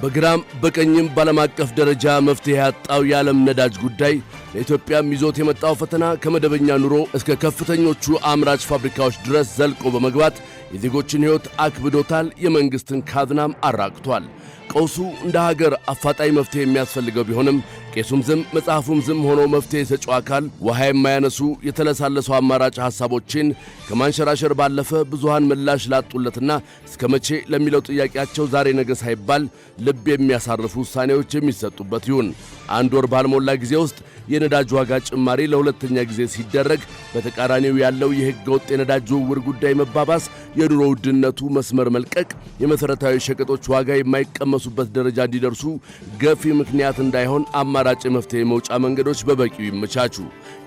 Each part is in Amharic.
በግራም በቀኝም ባለም አቀፍ ደረጃ መፍትሄ ያጣው የዓለም ነዳጅ ጉዳይ ለኢትዮጵያም ይዞት የመጣው ፈተና ከመደበኛ ኑሮ እስከ ከፍተኞቹ አምራች ፋብሪካዎች ድረስ ዘልቆ በመግባት የዜጎችን ሕይወት አክብዶታል፣ የመንግሥትን ካዝናም አራቅቷል። ቀውሱ እንደ ሀገር አፋጣኝ መፍትሄ የሚያስፈልገው ቢሆንም ቄሱም ዝም መጽሐፉም ዝም ሆኖ መፍትሄ ሰጪው አካል ውሃ የማያነሱ የተለሳለሱ አማራጭ ሐሳቦችን ከማንሸራሸር ባለፈ ብዙሃን ምላሽ ላጡለትና እስከ መቼ ለሚለው ጥያቄያቸው ዛሬ ነገ ሳይባል ልብ የሚያሳርፉ ውሳኔዎች የሚሰጡበት ይሁን። አንድ ወር ባልሞላ ጊዜ ውስጥ የነዳጅ ዋጋ ጭማሪ ለሁለተኛ ጊዜ ሲደረግ በተቃራኒው ያለው የሕገ ወጥ የነዳጅ ዝውውር ጉዳይ መባባስ፣ የኑሮ ውድነቱ መስመር መልቀቅ፣ የመሠረታዊ ሸቀጦች ዋጋ የማይቀመሱበት ደረጃ እንዲደርሱ ገፊ ምክንያት እንዳይሆን አማራጭ የመፍትሄ መውጫ መንገዶች በበቂው ይመቻቹ።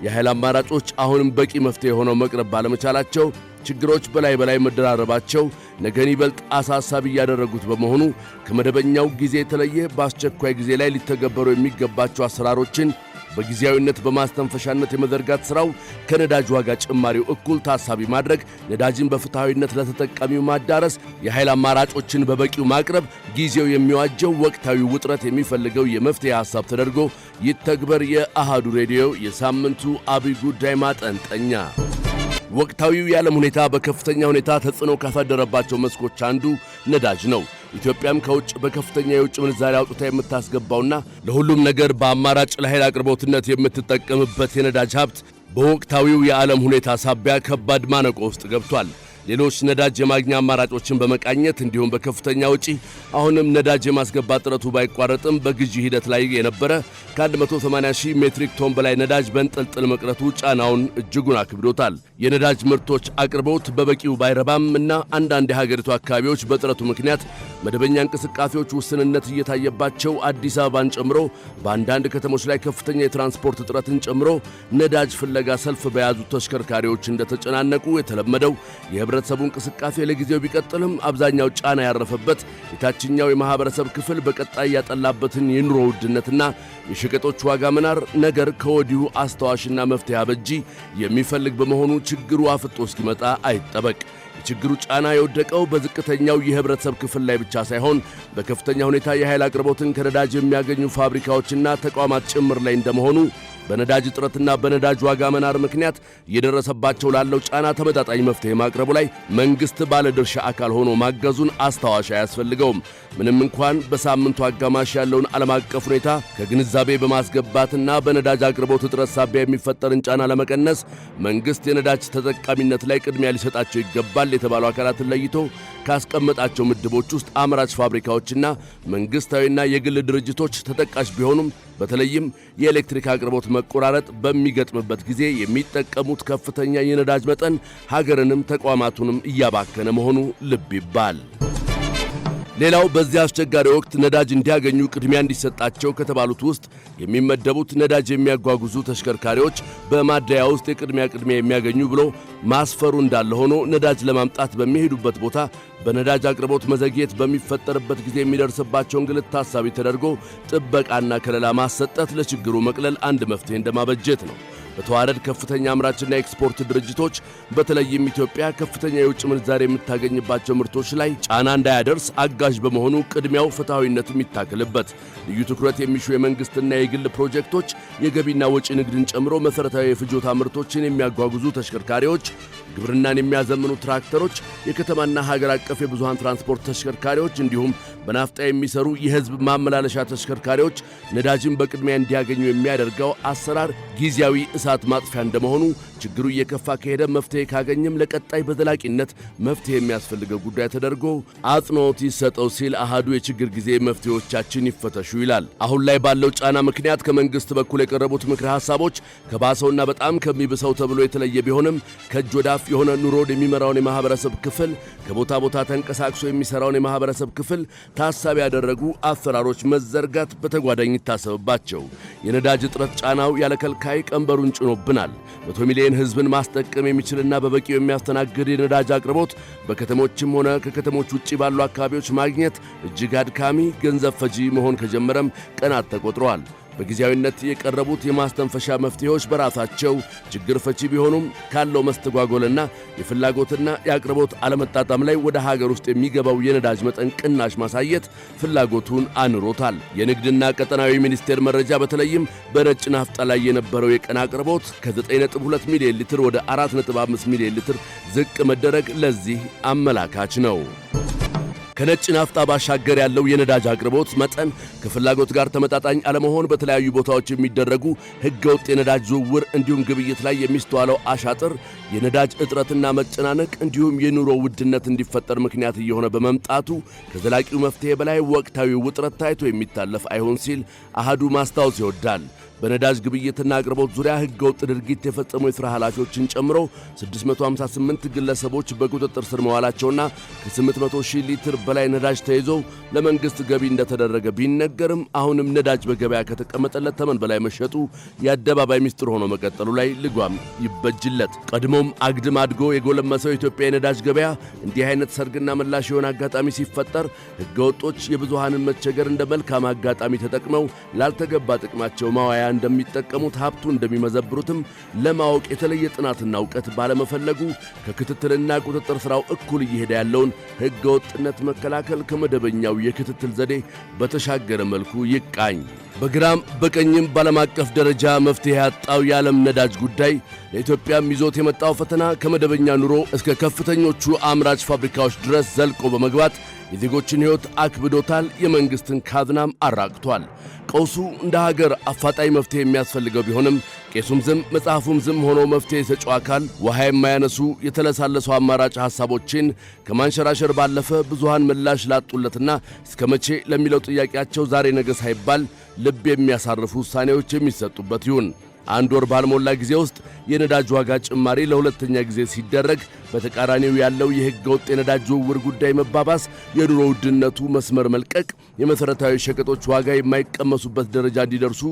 የኃይል አማራጮች አሁንም በቂ መፍትሄ ሆነው መቅረብ ባለመቻላቸው ችግሮች በላይ መደራረባቸው ነገን ይበልጥ አሳሳቢ እያደረጉት በመሆኑ ከመደበኛው ጊዜ የተለየ በአስቸኳይ ጊዜ ላይ ሊተገበሩ የሚገባቸው አሰራሮችን በጊዜያዊነት በማስተንፈሻነት የመዘርጋት ሥራው ከነዳጅ ዋጋ ጭማሪው እኩል ታሳቢ ማድረግ፣ ነዳጅን በፍትሐዊነት ለተጠቃሚው ማዳረስ፣ የኃይል አማራጮችን በበቂው ማቅረብ ጊዜው የሚዋጀው ወቅታዊ ውጥረት የሚፈልገው የመፍትሄ ሐሳብ ተደርጎ ይተግበር። የአሃዱ ሬዲዮ የሳምንቱ አብይ ጉዳይ ማጠንጠኛ። ወቅታዊው የዓለም ሁኔታ በከፍተኛ ሁኔታ ተጽዕኖ ካሳደረባቸው መስኮች አንዱ ነዳጅ ነው። ኢትዮጵያም ከውጭ በከፍተኛ የውጭ ምንዛሪ አውጥታ የምታስገባውና ለሁሉም ነገር በአማራጭ ለኃይል አቅርቦትነት የምትጠቀምበት የነዳጅ ሀብት በወቅታዊው የዓለም ሁኔታ ሳቢያ ከባድ ማነቆ ውስጥ ገብቷል። ሌሎች ነዳጅ የማግኛ አማራጮችን በመቃኘት እንዲሁም በከፍተኛ ወጪ አሁንም ነዳጅ የማስገባት ጥረቱ ባይቋረጥም በግዢ ሂደት ላይ የነበረ ከ180,000 ሜትሪክ ቶን በላይ ነዳጅ በእንጥልጥል መቅረቱ ጫናውን እጅጉን አክብዶታል። የነዳጅ ምርቶች አቅርቦት በበቂው ባይረባም እና አንዳንድ የሀገሪቱ አካባቢዎች በጥረቱ ምክንያት መደበኛ እንቅስቃሴዎች ውስንነት እየታየባቸው አዲስ አበባን ጨምሮ በአንዳንድ ከተሞች ላይ ከፍተኛ የትራንስፖርት እጥረትን ጨምሮ ነዳጅ ፍለጋ ሰልፍ በያዙ ተሽከርካሪዎች እንደተጨናነቁ የተለመደው የህብረተሰቡ እንቅስቃሴ ለጊዜው ቢቀጥልም አብዛኛው ጫና ያረፈበት የታችኛው የማህበረሰብ ክፍል በቀጣይ ያጠላበትን የኑሮ ውድነትና የሸቀጦች ዋጋ መናር ነገር ከወዲሁ አስተዋሽና መፍትሄ አበጂ የሚፈልግ በመሆኑ ችግሩ አፍጦ እስኪመጣ አይጠበቅ። የችግሩ ጫና የወደቀው በዝቅተኛው የህብረተሰብ ክፍል ላይ ብቻ ሳይሆን በከፍተኛ ሁኔታ የኃይል አቅርቦትን ከነዳጅ የሚያገኙ ፋብሪካዎችና ተቋማት ጭምር ላይ እንደመሆኑ በነዳጅ እጥረትና በነዳጅ ዋጋ መናር ምክንያት እየደረሰባቸው ላለው ጫና ተመጣጣኝ መፍትሄ ማቅረቡ ላይ መንግሥት ባለድርሻ አካል ሆኖ ማገዙን አስታዋሽ አያስፈልገውም። ምንም እንኳን በሳምንቱ አጋማሽ ያለውን ዓለም አቀፍ ሁኔታ ከግንዛቤ በማስገባትና በነዳጅ አቅርቦት እጥረት ሳቢያ የሚፈጠርን ጫና ለመቀነስ መንግሥት የነዳጅ ተጠቃሚነት ላይ ቅድሚያ ሊሰጣቸው ይገባል የተባሉ አካላትን ለይቶ ካስቀመጣቸው ምድቦች ውስጥ አምራች ፋብሪካዎችና መንግሥታዊና የግል ድርጅቶች ተጠቃሽ ቢሆኑም በተለይም የኤሌክትሪክ አቅርቦት መቆራረጥ በሚገጥምበት ጊዜ የሚጠቀሙት ከፍተኛ የነዳጅ መጠን ሀገርንም ተቋማቱንም እያባከነ መሆኑ ልብ ይባል። ሌላው በዚህ አስቸጋሪ ወቅት ነዳጅ እንዲያገኙ ቅድሚያ እንዲሰጣቸው ከተባሉት ውስጥ የሚመደቡት ነዳጅ የሚያጓጉዙ ተሽከርካሪዎች በማደያ ውስጥ የቅድሚያ የሚያገኙ ብሎ ማስፈሩ እንዳለ ሆኖ ነዳጅ ለማምጣት በሚሄዱበት ቦታ በነዳጅ አቅርቦት መዘግየት በሚፈጠርበት ጊዜ የሚደርስባቸውን እንግልት ታሳቢ ተደርጎ ጥበቃና ከለላ ማሰጠት ለችግሩ መቅለል አንድ መፍትሄ እንደማበጀት ነው። በተዋረድ ከፍተኛ አምራችና ኤክስፖርት ድርጅቶች በተለይም ኢትዮጵያ ከፍተኛ የውጭ ምንዛሪ የምታገኝባቸው ምርቶች ላይ ጫና እንዳያደርስ አጋዥ በመሆኑ ቅድሚያው ፍትሐዊነትም ይታከልበት። ልዩ ትኩረት የሚሹ የመንግሥትና የግል ፕሮጀክቶች የገቢና ወጪ ንግድን ጨምሮ መሠረታዊ የፍጆታ ምርቶችን የሚያጓጉዙ ተሽከርካሪዎች፣ ግብርናን የሚያዘምኑ ትራክተሮች፣ የከተማና ሀገር አቀፍ የብዙሃን ትራንስፖርት ተሽከርካሪዎች እንዲሁም በናፍጣ የሚሰሩ የሕዝብ ማመላለሻ ተሽከርካሪዎች ነዳጅን በቅድሚያ እንዲያገኙ የሚያደርገው አሰራር ጊዜያዊ እሳት ማጥፊያ እንደመሆኑ ችግሩ እየከፋ ከሄደ መፍትሄ ካገኘም ለቀጣይ በዘላቂነት መፍትሄ የሚያስፈልገው ጉዳይ ተደርጎ አጽንዖት ይሰጠው ሲል አሃዱ የችግር ጊዜ መፍትሄዎቻችን ይፈተሹ ይላል። አሁን ላይ ባለው ጫና ምክንያት ከመንግሥት በኩል የቀረቡት ምክረ ሐሳቦች ከባሰውና በጣም ከሚብሰው ተብሎ የተለየ ቢሆንም ከእጅ ወዳፍ የሆነ ኑሮን የሚመራውን የማህበረሰብ ክፍል ከቦታ ቦታ ተንቀሳቅሶ የሚሰራውን የማህበረሰብ ክፍል ታሳቢ ያደረጉ አሰራሮች መዘርጋት በተጓዳኝ ይታሰብባቸው። የነዳጅ እጥረት ጫናው ያለከልካይ ቀንበሩን ጭኖብናል። 100 ሚሊዮን ሕዝብን ማስጠቀም የሚችልና በበቂው የሚያስተናግድ የነዳጅ አቅርቦት በከተሞችም ሆነ ከከተሞች ውጪ ባሉ አካባቢዎች ማግኘት እጅግ አድካሚ፣ ገንዘብ ፈጂ መሆን ከጀመረም ቀናት ተቆጥረዋል። በጊዜያዊነት የቀረቡት የማስተንፈሻ መፍትሄዎች በራሳቸው ችግር ፈቺ ቢሆኑም ካለው መስተጓጎልና የፍላጎትና የአቅርቦት አለመጣጣም ላይ ወደ ሀገር ውስጥ የሚገባው የነዳጅ መጠን ቅናሽ ማሳየት ፍላጎቱን አንሮታል። የንግድና ቀጠናዊ ሚኒስቴር መረጃ በተለይም በነጭ ናፍጣ ላይ የነበረው የቀን አቅርቦት ከ9.2 ሚሊዮን ሊትር ወደ 4.5 ሚሊዮን ሊትር ዝቅ መደረግ ለዚህ አመላካች ነው። ከነጭ ናፍጣ ባሻገር ያለው የነዳጅ አቅርቦት መጠን ከፍላጎት ጋር ተመጣጣኝ አለመሆን፣ በተለያዩ ቦታዎች የሚደረጉ ሕገወጥ የነዳጅ ዝውውር እንዲሁም ግብይት ላይ የሚስተዋለው አሻጥር፣ የነዳጅ እጥረትና መጨናነቅ እንዲሁም የኑሮ ውድነት እንዲፈጠር ምክንያት እየሆነ በመምጣቱ ከዘላቂው መፍትሄ በላይ ወቅታዊ ውጥረት ታይቶ የሚታለፍ አይሆን ሲል አሃዱ ማስታወስ ይወዳል። በነዳጅ ግብይትና አቅርቦት ዙሪያ ሕገወጥ ድርጊት የፈጸሙ የሥራ ኃላፊዎችን ጨምሮ 658 ግለሰቦች በቁጥጥር ስር መዋላቸውና ከ800 ሺህ ሊትር በላይ ነዳጅ ተይዞ ለመንግሥት ገቢ እንደተደረገ ቢነገርም አሁንም ነዳጅ በገበያ ከተቀመጠለት ተመን በላይ መሸጡ የአደባባይ ምስጢር ሆኖ መቀጠሉ ላይ ልጓም ይበጅለት። ቀድሞም አግድም አድጎ የጎለመሰው የኢትዮጵያ የነዳጅ ገበያ እንዲህ አይነት ሰርግና ምላሽ የሆነ አጋጣሚ ሲፈጠር ሕገወጦች የብዙሃንን መቸገር እንደ መልካም አጋጣሚ ተጠቅመው ላልተገባ ጥቅማቸው ማዋያ እንደሚጠቀሙት ሀብቱ እንደሚመዘብሩትም ለማወቅ የተለየ ጥናትና ዕውቀት ባለመፈለጉ ከክትትልና ቁጥጥር ሥራው እኩል እየሄደ ያለውን ሕገ ወጥነት መከላከል ከመደበኛው የክትትል ዘዴ በተሻገረ መልኩ ይቃኝ። በግራም በቀኝም ባለም አቀፍ ደረጃ መፍትሄ ያጣው የዓለም ነዳጅ ጉዳይ ለኢትዮጵያም ይዞት የመጣው ፈተና ከመደበኛ ኑሮ እስከ ከፍተኞቹ አምራች ፋብሪካዎች ድረስ ዘልቆ በመግባት የዜጎችን ሕይወት አክብዶታል፣ የመንግሥትን ካዝናም አራቅቷል። ቀውሱ እንደ ሀገር አፋጣኝ መፍትሄ የሚያስፈልገው ቢሆንም ቄሱም ዝም መጽሐፉም ዝም ሆኖ መፍትሄ ሰጪው አካል ውሃ የማያነሱ የተለሳለሱ አማራጭ ሐሳቦችን ከማንሸራሸር ባለፈ ብዙሃን ምላሽ ላጡለትና እስከ መቼ ለሚለው ጥያቄያቸው ዛሬ ነገ ሳይባል ልብ የሚያሳርፉ ውሳኔዎች የሚሰጡበት ይሁን። አንድ ወር ባልሞላ ጊዜ ውስጥ የነዳጅ ዋጋ ጭማሪ ለሁለተኛ ጊዜ ሲደረግ፣ በተቃራኒው ያለው የሕገ ወጥ የነዳጅ ዝውውር ጉዳይ መባባስ፣ የኑሮ ውድነቱ መስመር መልቀቅ፣ የመሠረታዊ ሸቀጦች ዋጋ የማይቀመሱበት ደረጃ እንዲደርሱ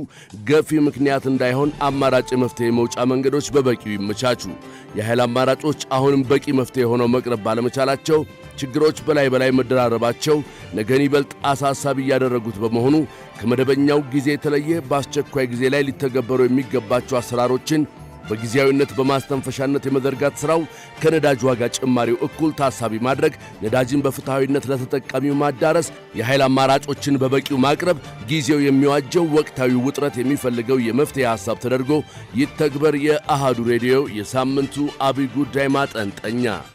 ገፊ ምክንያት እንዳይሆን አማራጭ የመፍትሄ መውጫ መንገዶች በበቂው ይመቻቹ። የኃይል አማራጮች አሁንም በቂ መፍትሄ ሆነው መቅረብ ባለመቻላቸው ችግሮች በላይ መደራረባቸው ነገን ይበልጥ አሳሳቢ እያደረጉት በመሆኑ ከመደበኛው ጊዜ የተለየ በአስቸኳይ ጊዜ ላይ ሊተገበሩ የሚገባቸው አሰራሮችን በጊዜያዊነት በማስተንፈሻነት የመዘርጋት ሥራው ከነዳጅ ዋጋ ጭማሪው እኩል ታሳቢ ማድረግ፣ ነዳጅን በፍትሐዊነት ለተጠቃሚው ማዳረስ፣ የኃይል አማራጮችን በበቂው ማቅረብ ጊዜው የሚዋጀው ወቅታዊ ውጥረት የሚፈልገው የመፍትሄ ሐሳብ ተደርጎ ይተግበር። የአሃዱ ሬዲዮ የሳምንቱ አብይ ጉዳይ ማጠንጠኛ